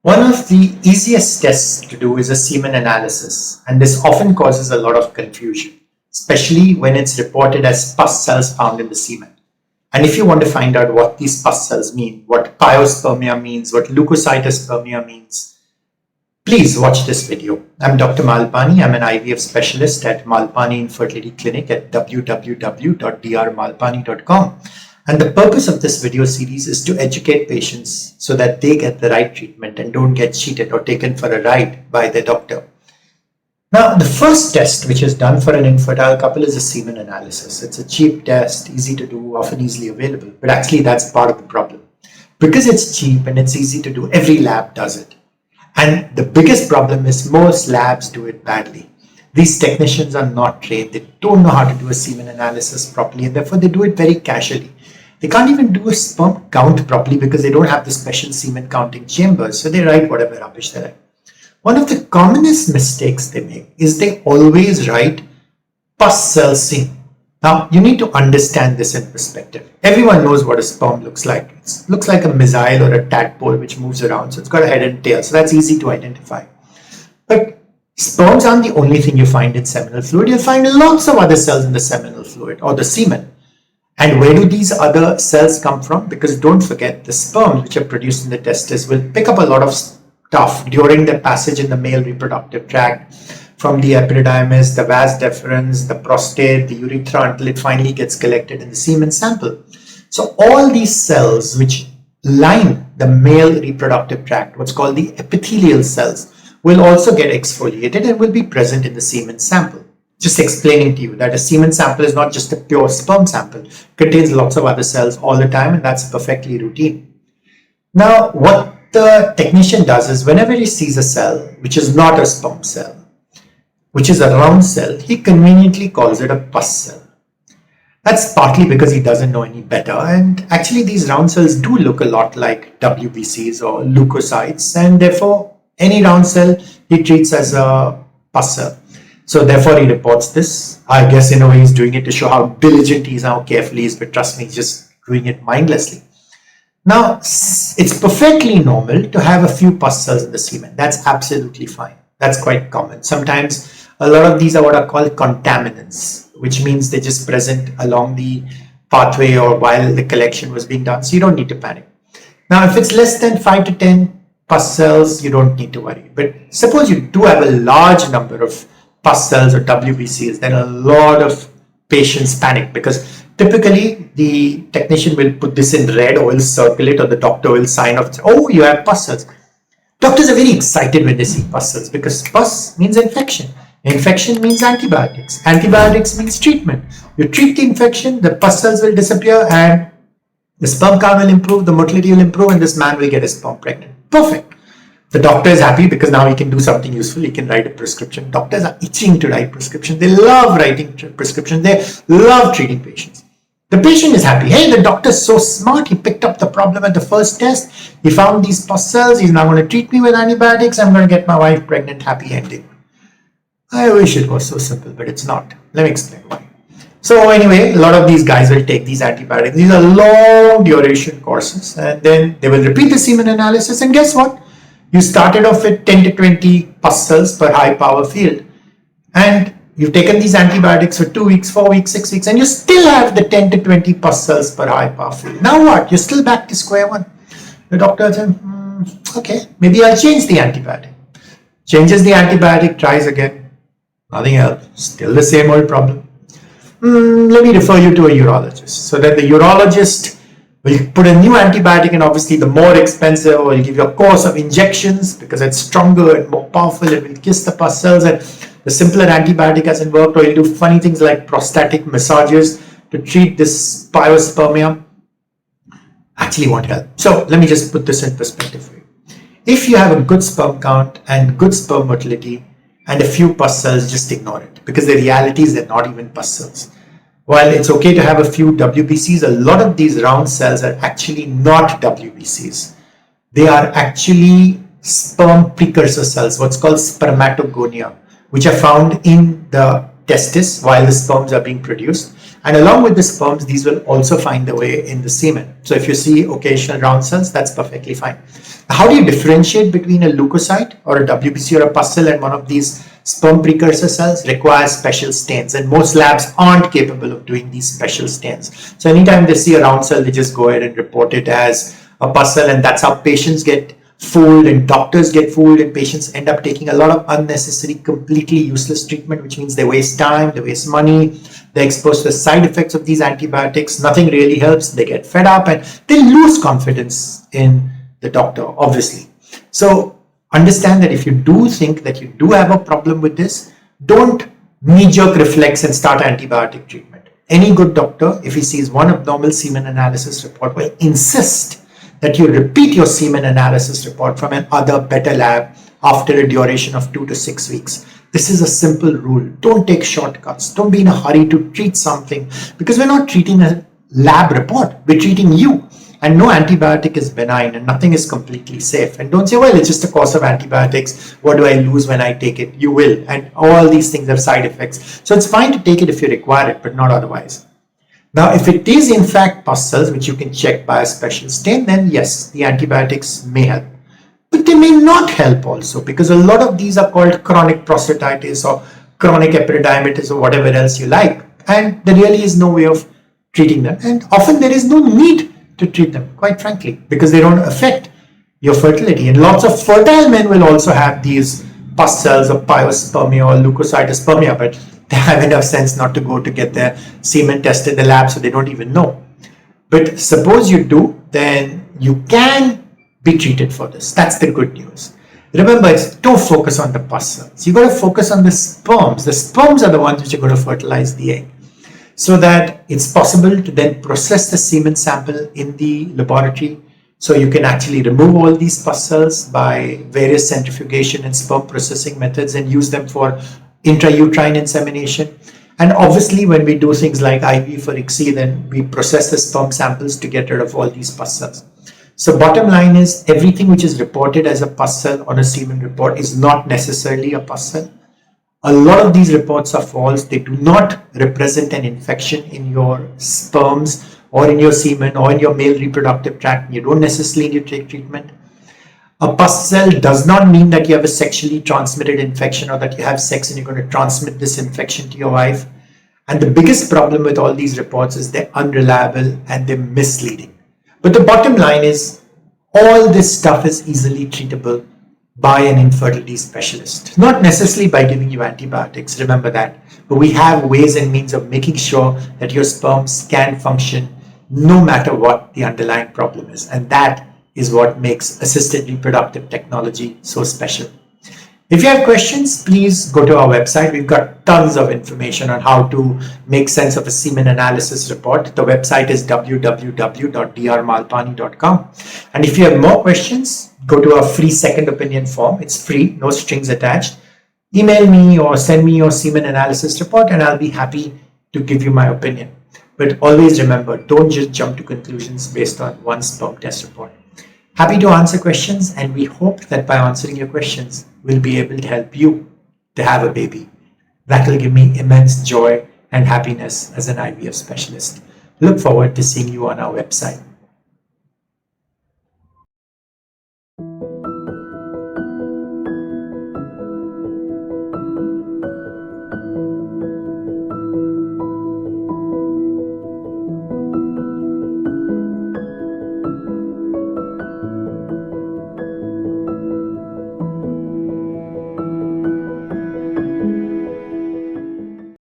One of the easiest tests to do is a semen analysis, and this often causes a lot of confusion, especially when it's reported as pus cells found in the semen. And if you want to find out what these pus cells mean, what pyospermia means, what leukocytospermia means, please watch this video. I'm Dr. Malpani. I'm an IVF specialist at Malpani Infertility Clinic at www.drmalpani.com. And the purpose of this video series is to educate patients so that they get the right treatment and don't get cheated or taken for a ride by their doctor. Now, the first test which is done for an infertile couple is a semen analysis. It's a cheap test, easy to do, often easily available. But actually, that's part of the problem. Because it's cheap and it's easy to do, every lab does it. And the biggest problem is most labs do it badly. These technicians are not trained. They don't know how to do a semen analysis properly, and therefore they do it very casually. They can't even do a sperm count properly because they don't have the special semen counting chambers. So they write whatever rubbish they write. One of the commonest mistakes they make is they always write pus cell semen. Now, you need to understand this in perspective. Everyone knows what a sperm looks like. It looks like a missile or a tadpole which moves around. So it's got a head and tail. So that's easy to identify. But sperms aren't the only thing you find in seminal fluid. You'll find lots of other cells in the seminal fluid or the semen. And where do these other cells come from? Because don't forget, the sperms which are produced in the testes will pick up a lot of stuff during their passage in the male reproductive tract, from the epididymis, the vas deferens, the prostate, the urethra, until it finally gets collected in the semen sample. So all these cells which line the male reproductive tract, what's called the epithelial cells, will also get exfoliated and will be present in the semen sample. Just explaining to you that a semen sample is not just a pure sperm sample. It contains lots of other cells all the time, and that's perfectly routine. Now, what the technician does is whenever he sees a cell which is not a sperm cell, which is a round cell, he conveniently calls it a pus cell. That's partly because he doesn't know any better, and actually these round cells do look a lot like WBCs or leukocytes, and therefore any round cell he treats as a pus cell. So therefore he reports this. I guess in a way he's doing it to show how diligent he is, how careful he is, but trust me, he's just doing it mindlessly. Now, it's perfectly normal to have a few pus cells in the semen. That's absolutely fine. That's quite common. Sometimes a lot of these are what are called contaminants, which means they're just present along the pathway or while the collection was being done. So you don't need to panic. Now, if it's less than 5 to 10 pus cells, you don't need to worry. But suppose you do have a large number of pus cells or WBCs, then a lot of patients panic because typically the technician will put this in red or will circle it, or the doctor will sign off and say, oh, you have pus cells. Doctors are very excited when they see pus cells because pus means infection. Infection means antibiotics. Antibiotics means treatment. You treat the infection, the pus cells will disappear, and the sperm count will improve, the motility will improve, and this man will get his sperm pregnant. Perfect. The doctor is happy because now he can do something useful. He can write a prescription. Doctors are itching to write prescriptions. They love writing prescriptions. They love treating patients. The patient is happy. Hey, the doctor's so smart. He picked up the problem at the first test. He found these pus cells. He's now going to treat me with antibiotics. I'm going to get my wife pregnant. Happy ending. I wish it was so simple, but it's not. Let me explain why. So anyway, a lot of these guys will take these antibiotics. These are long duration courses, and then they will repeat the semen analysis. And guess what? You started off with 10 to 20 pus cells per high power field, and you've taken these antibiotics for 2 weeks, 4 weeks, 6 weeks, and you still have the 10 to 20 pus cells per high power field. Now what? You're still back to square one. The doctor says, okay, maybe I'll change the antibiotic. Changes the antibiotic, tries again. Nothing else. Still the same old problem. Let me refer you to a urologist. So then the urologist will put a new antibiotic, and obviously the more expensive, or will give you a course of injections because it's stronger and more powerful. It will kiss the pus cells, and the simpler antibiotic hasn't worked, or you'll do funny things like prostatic massages to treat this pyospermia. Actually won't help. So let me just put this in perspective for you. If you have a good sperm count and good sperm motility and a few pus cells, just ignore it, because the reality is they're not even pus cells. While it's okay to have a few WBCs, a lot of these round cells are actually not WBCs. They are actually sperm precursor cells, what's called spermatogonia, which are found in the testis while the sperms are being produced. And along with the sperms, these will also find their way in the semen. So if you see occasional round cells, that's perfectly fine. How do you differentiate between a leukocyte or a WBC or a pus cell and one of these sperm precursor cells? Requires special stains, and most labs aren't capable of doing these special stains. So anytime they see a round cell, they just go ahead and report it as a pus cell, and that's how patients get fooled and doctors get fooled, and patients end up taking a lot of unnecessary, completely useless treatment, which means they waste time, they waste money, they're exposed to the side effects of these antibiotics, nothing really helps, they get fed up and they lose confidence in the doctor, obviously. So understand that if you do think that you do have a problem with this, don't knee-jerk reflex and start antibiotic treatment. Any good doctor, if he sees one abnormal semen analysis report, will insist that you repeat your semen analysis report from another better lab after a duration of 2 to 6 weeks. This is a simple rule. Don't take shortcuts. Don't be in a hurry to treat something, because we're not treating a lab report. We're treating you. And no antibiotic is benign and nothing is completely safe. And don't say, well, it's just a course of antibiotics. What do I lose when I take it? You will. And all these things have side effects. So it's fine to take it if you require it, but not otherwise. Now, if it is in fact pus cells, which you can check by a special stain, then yes, the antibiotics may help. But they may not help also, because a lot of these are called chronic prostatitis or chronic epididymitis or whatever else you like. And there really is no way of treating them. And often there is no need to treat them, quite frankly, because they don't affect your fertility. And lots of fertile men will also have these pus cells or pyospermia or leukocytospermia, but they have enough sense not to go to get their semen tested in the lab, so they don't even know. But suppose you do, then you can be treated for this. That's the good news. Remember, don't focus on the pus cells. You got to focus on the sperms. The sperms are the ones which are going to fertilize the egg, so that it's possible to then process the semen sample in the laboratory. So you can actually remove all these pus cells by various centrifugation and sperm processing methods and use them for intrauterine insemination. And obviously when we do things like IV for ICSI, then we process the sperm samples to get rid of all these pus cells. So bottom line is, everything which is reported as a pus cell on a semen report is not necessarily a pus cell. A lot of these reports are false. They do not represent an infection in your sperms or in your semen or in your male reproductive tract. You don't necessarily need to take treatment. A pus cell does not mean that you have a sexually transmitted infection or that you have sex and you're going to transmit this infection to your wife. And the biggest problem with all these reports is they're unreliable and they're misleading. But the bottom line is, all this stuff is easily treatable by an infertility specialist. Not necessarily by giving you antibiotics, remember that. But we have ways and means of making sure that your sperms can function no matter what the underlying problem is. And that is what makes assisted reproductive technology so special. If you have questions, please go to our website. We've got tons of information on how to make sense of a semen analysis report. The website is www.drmalpani.com. And if you have more questions, go to our free second opinion form. It's free, no strings attached. Email me or send me your semen analysis report and I'll be happy to give you my opinion. But always remember, don't just jump to conclusions based on one sperm test report. Happy to answer questions, and we hope that by answering your questions, we'll be able to help you to have a baby. That will give me immense joy and happiness as an IVF specialist. Look forward to seeing you on our website.